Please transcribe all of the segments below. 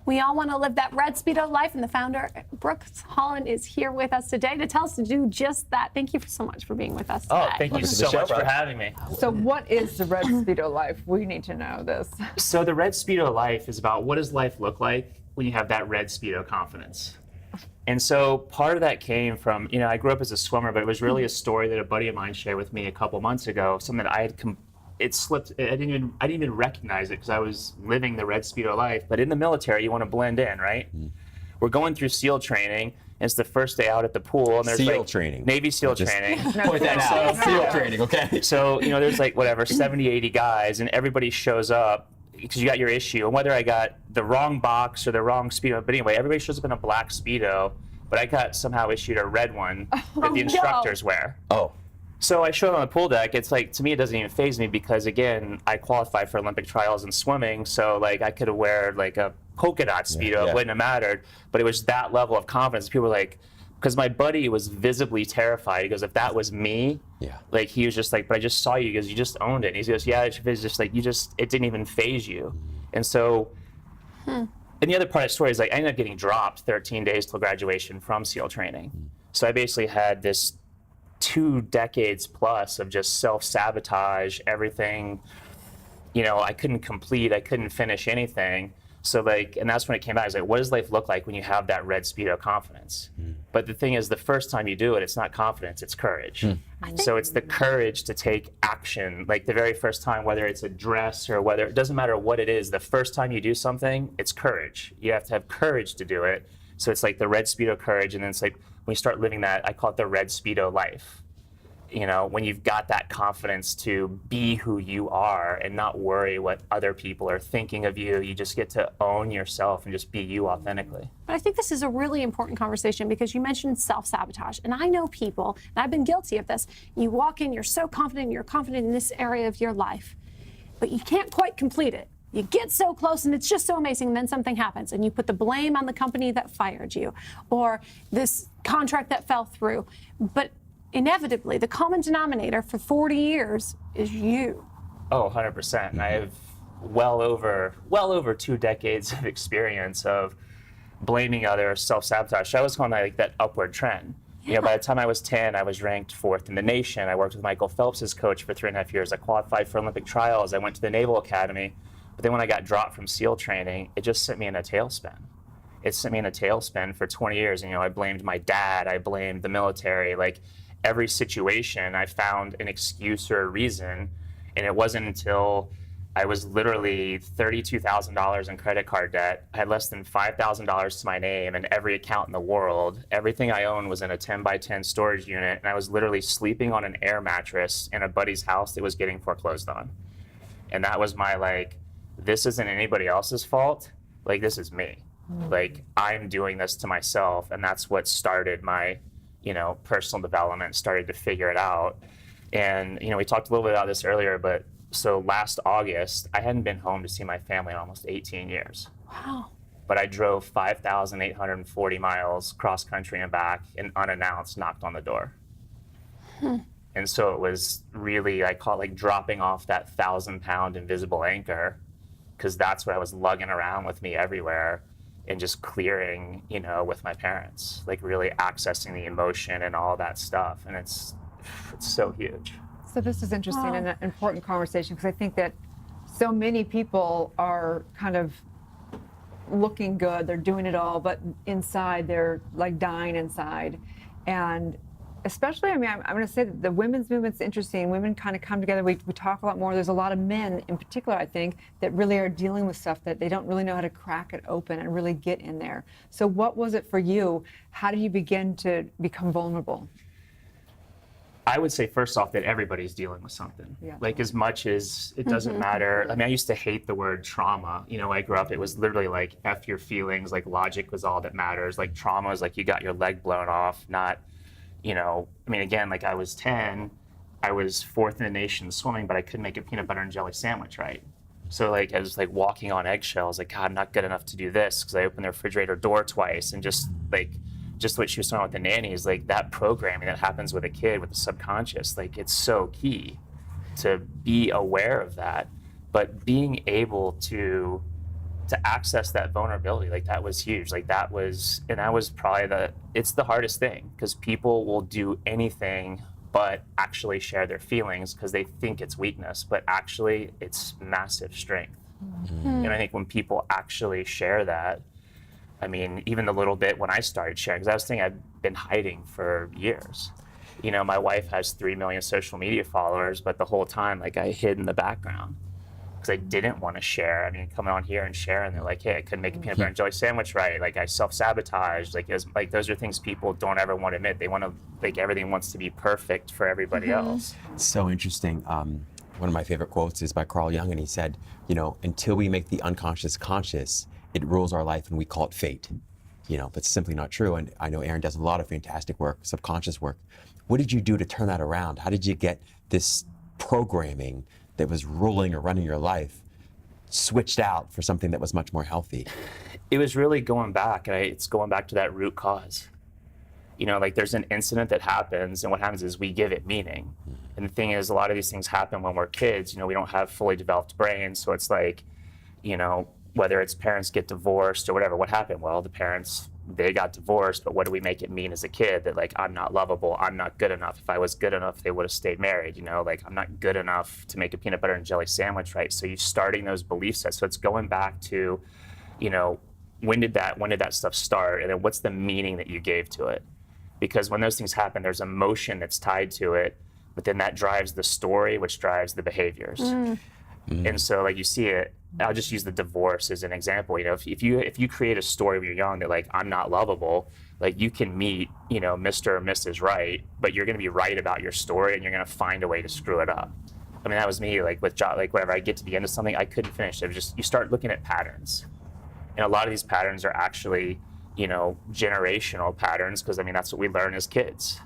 We all want to live that red Speedo life, and the founder, Brooks Hollan, is here with us today to tell us to do just that. Thank you so much for being with us today. Oh, thank you so much for having me. So what is the red Speedo life? We need to know this. So the red Speedo life is about what does life look like when you have that red Speedo confidence. And so part of that came from, I grew up as a swimmer, but it was really a story that a buddy of mine shared with me a couple months ago, something that I had it slipped. I didn't even recognize it because I was living the red Speedo life. But in the military, you want to blend in, right? We're going through SEAL training. And it's the first day out at the pool, and there's SEAL training. Navy SEAL training. Point that out. SEAL training, okay? So there's 70, 80 guys, and everybody shows up because you got your issue. And whether I got the wrong box or the wrong Speedo, but anyway, everybody shows up in a black Speedo, but I got somehow issued a red one that the instructors wear. Oh. So I showed on the pool deck. It's to me, it doesn't even faze me because, again, I qualified for Olympic trials in swimming. So, I could have wear, a polka dot Speedo. It wouldn't have mattered. But it was that level of confidence. People were because my buddy was visibly terrified. He goes, if that was me, he was just but I just saw you. He goes, you just owned it. And he goes, yeah, it's just it didn't even faze you. And so, and the other part of the story is, I ended up getting dropped 13 days till graduation from SEAL training. So I basically had this 2 decades plus of just self-sabotage, everything, I couldn't complete, I couldn't finish anything. So and that's when it came out. I was what does life look like when you have that red Speedo confidence? But the thing is, the first time you do it, it's not confidence, it's courage. So it's the courage to take action. The very first time, whether it's a dress or whether, it doesn't matter what it is, the first time you do something, it's courage. You have to have courage to do it. So it's the red Speedo courage, and then it's when you start living that, I call it the red Speedo life. When you've got that confidence to be who you are and not worry what other people are thinking of you, you just get to own yourself and just be you authentically. But I think this is a really important conversation because you mentioned self-sabotage. And I know people, and I've been guilty of this, you walk in, you're so confident, you're confident in this area of your life, but you can't quite complete it. You get so close and it's just so amazing, and then something happens and you put the blame on the company that fired you or this contract that fell through. But inevitably, the common denominator for 40 years is you. Oh, 100%. And I have well over 2 decades of experience of blaming others, self-sabotage. So I was calling that upward trend. By the time I was 10, I was ranked 4th in the nation. I worked with Michael Phelps as coach for 3.5 years. I qualified for Olympic trials. I went to the Naval Academy. But then when I got dropped from SEAL training, it just sent me in a tailspin. It sent me in a tailspin for 20 years. And, I blamed my dad. I blamed the military. Every situation, I found an excuse or a reason. And it wasn't until I was literally $32,000 in credit card debt. I had less than $5,000 to my name and every account in the world. Everything I owned was in a 10 by 10 storage unit. And I was literally sleeping on an air mattress in a buddy's house that was getting foreclosed on. And that was my this isn't anybody else's fault. This is me. I'm doing this to myself. And that's what started my personal development, started to figure it out. And, we talked a little bit about this earlier, but so last August, I hadn't been home to see my family in almost 18 years. Wow. But I drove 5,840 miles cross country and back and unannounced knocked on the door. And so it was really, I call it dropping off that 1,000-pound invisible anchor, because that's what I was lugging around with me everywhere. And just clearing, with my parents, really accessing the emotion and all that stuff. And it's so huge. So this is interesting and an important conversation, because I think that so many people are kind of looking good, they're doing it all, but inside they're dying inside. And especially, I'm going to say that the women's movement's interesting. Women kind of come together. We talk a lot more. There's a lot of men in particular, I think, that really are dealing with stuff that they don't really know how to crack it open and really get in there. So what was it for you? How did you begin to become vulnerable? I would say, first off, that everybody's dealing with something. Yeah. As much as it doesn't matter. I used to hate the word trauma. I grew up, it was literally F your feelings, logic was all that matters. Trauma is you got your leg blown off, not... again, I was 10, I was 4th in the nation swimming, but I couldn't make a peanut butter and jelly sandwich right. So I was walking on eggshells, God, I'm not good enough to do this, because I opened the refrigerator door twice, and just what she was talking about with the nannies, that programming that happens with a kid, with the subconscious, it's so key to be aware of that. But being able to to access that vulnerability, like that was huge. Like that was probably it's the hardest thing, because people will do anything but actually share their feelings because they think it's weakness, but actually it's massive strength. And I think when people actually share that, I mean, even the little bit when I started sharing, because I was thinking I'd been hiding for years. You know, my wife has 3 million social media followers, but the whole time, like, I hid in the background because I didn't want to share. I mean, coming on here and share, and they're like, hey, I couldn't make a peanut butter and jelly sandwich right. Like, I self-sabotaged. Like, those are things people don't ever want to admit. They want to, like, everything wants to be perfect for everybody else. So interesting. One of my favorite quotes is by Carl Jung, and he said, you know, until we make the unconscious conscious, it rules our life and we call it fate. You know, that's simply not true. And I know Erin does a lot of fantastic work, subconscious work. What did you do to turn that around? How did you get this programming that was ruling or running your life switched out for something that was much more healthy? It was really going back, and it's going back to that root cause. You know, like, there's an incident that happens, and what happens is we give it meaning. And the thing is, a lot of these things happen when we're kids. You know, we don't have fully developed brains, so it's like, you know, whether it's parents get divorced or whatever, what happened? Well, the parents, they got divorced, but what do we make it mean as a kid? That, like, I'm not lovable, I'm not good enough. If I was good enough, they would have stayed married, you know? Like, I'm not good enough to make a peanut butter and jelly sandwich, right? So you're starting those belief sets. So it's going back to, you know, when did that stuff start? And then what's the meaning that you gave to it? Because when those things happen, there's emotion that's tied to it, but then that drives the story, which drives the behaviors. And so, like, you see it, I'll just use the divorce as an example. You know, if you create a story when you're young that, like, I'm not lovable, like, you can meet, you know, Mr. or Mrs. Right, but you're going to be right about your story, and you're going to find a way to screw it up. I mean, that was me, like, with job, like, whenever I get to the end of something, I couldn't finish. It was just, you start looking at patterns. And a lot of these patterns are actually, you know, generational patterns, because, I mean, that's what we learn as kids.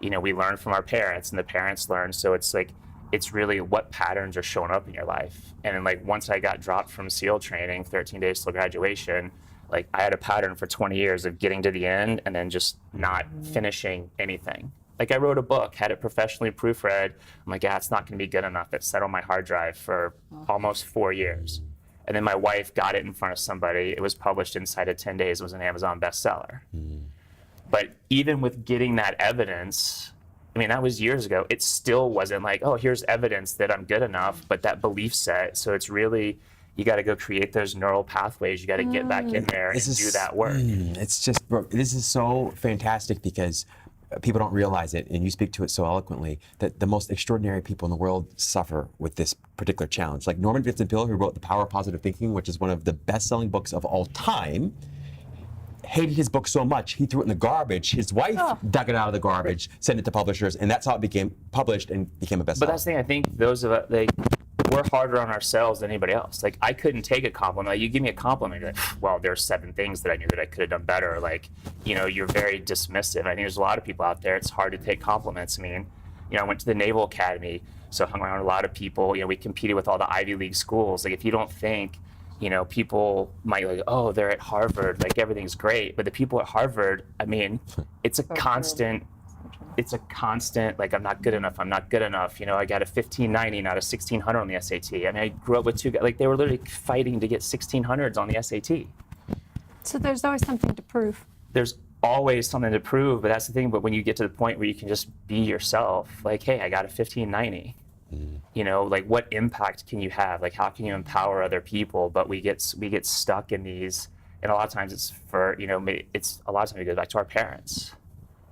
You know, we learn from our parents, and the parents learn. So it's like, it's really what patterns are showing up in your life. And then, like, once I got dropped from SEAL training, 13 days till graduation, like, I had a pattern for 20 years of getting to the end and then just not finishing anything. Like, I wrote a book, had it professionally proofread. I'm like, yeah, it's not going to be good enough. It sat on my hard drive for almost 4 years. And then my wife got it in front of somebody. It was published inside of 10 days. It was an Amazon bestseller. But even with getting that evidence, I mean, that was years ago, it still wasn't like, oh, here's evidence that I'm good enough, but that belief set. So it's really, you got to go create those neural pathways. You got to get back in there and do that work. It's just, this is so fantastic, because people don't realize it, and you speak to it so eloquently, that the most extraordinary people in the world suffer with this particular challenge. Like Norman Vincent Peale, who wrote The Power of Positive Thinking, which is one of the best-selling books of all time, hated his book so much, he threw it in the garbage. His wife dug it out of the garbage, sent it to publishers, and that's how it became published and became a bestseller. But that's the thing, I think those of us, like, we're harder on ourselves than anybody else. Like, I couldn't take a compliment. Like, you give me a compliment, you're like, well, there's 7 things that I knew that I could have done better. Like, you know, you're very dismissive. I think there's a lot of people out there, it's hard to take compliments. I mean, you know, I went to the Naval Academy, so I hung around a lot of people. You know, we competed with all the Ivy League schools. Like, if you don't think, you know, people might like, oh, they're at Harvard, like, everything's great. But the people at Harvard, I mean, it's a constant, like, I'm not good enough, I'm not good enough. You know, I got a 1590, not a 1600 on the SAT. I mean, I grew up with 2 guys, like, they were literally fighting to get 1600s on the SAT. So there's always something to prove. There's always something to prove, but that's the thing. But when you get to the point where you can just be yourself, like, hey, I got a 1590. You know, like, what impact can you have? Like, how can you empower other people? But we get stuck in these, and a lot of times it's for, you know, it's a lot of times it goes back to our parents.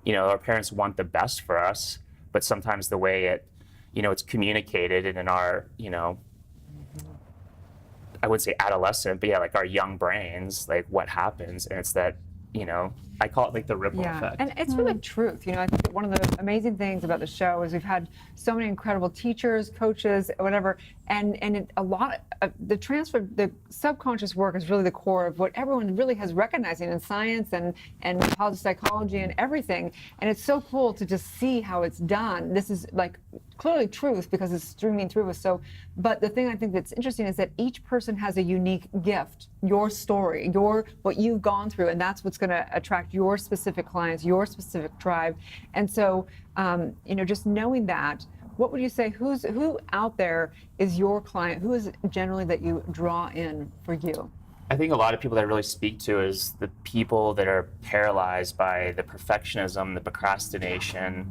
You know, our parents want the best for us, but sometimes the way it, you know, it's communicated, and in our, you know, I wouldn't say adolescent, but yeah, like, our young brains, like, what happens, and it's that, you know, I call it, like, the ripple effect. And it's really truth. You know, I think that one of the amazing things about the show is we've had so many incredible teachers, coaches, whatever, and a lot of the subconscious work is really the core of what everyone really has recognizing in science and positive psychology and everything. And it's so cool to just see how it's done. This is, like, clearly truth because it's streaming through us. So, but the thing I think that's interesting is that each person has a unique gift, your story, what you've gone through, and that's what's going to attract your specific clients, your specific tribe. And so, you know, just knowing that, what would you say, who out there is your client? Who is generally that you draw in for you? I think a lot of people that I really speak to is the people that are paralyzed by the perfectionism, the procrastination.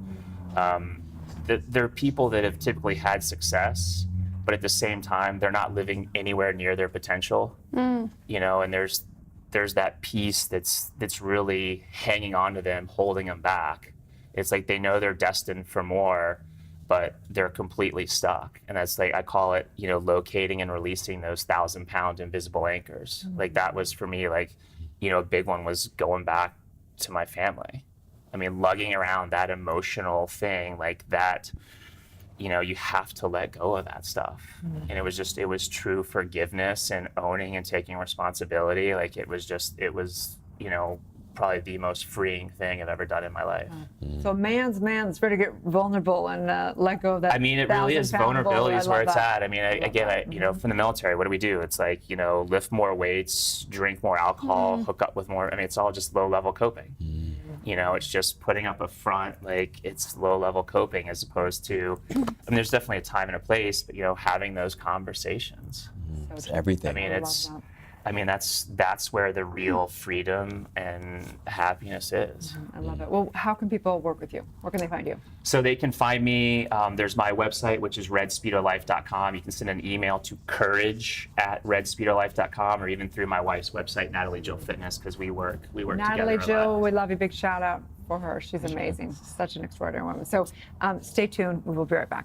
They're people that have typically had success, but at the same time, they're not living anywhere near their potential. You know, and there's that piece that's really hanging on to them, holding them back. It's like they know they're destined for more, but they're completely stuck. And that's like, I call it, you know, locating and releasing those 1,000-pound invisible anchors. Like that was for me, like, you know, a big one was going back to my family. I mean, lugging around that emotional thing like that, you know, you have to let go of that stuff. And it was true forgiveness and owning and taking responsibility. Like it was, you know, probably the most freeing thing I've ever done in my life. So man's it's better to get vulnerable and let go of that. I mean, it really is 1,000-pound bull. vulnerability is I where love it's that. at. I mean, you know, from the military, what do we do? It's like, you know, lift more weights, drink more alcohol, hook up with more. I mean, it's all just low-level coping. You know, it's just putting up a front, like it's low-level coping as opposed to, I mean, there's definitely a time and a place, but, you know, having those conversations. It's everything. I mean, love it's, that. I mean, that's where the real freedom and happiness is. I love it. Well, how can people work with you? Where can they find you? So they can find me, there's my website, which is redspeedolife.com. You can send an email to courage@redspeedolife.com, or even through my wife's website, Natalie Jill Fitness, because we work together Natalie a lot. Jill, we love you. Big shout out for her. She's amazing. Such an extraordinary woman. So stay tuned. We will be right back.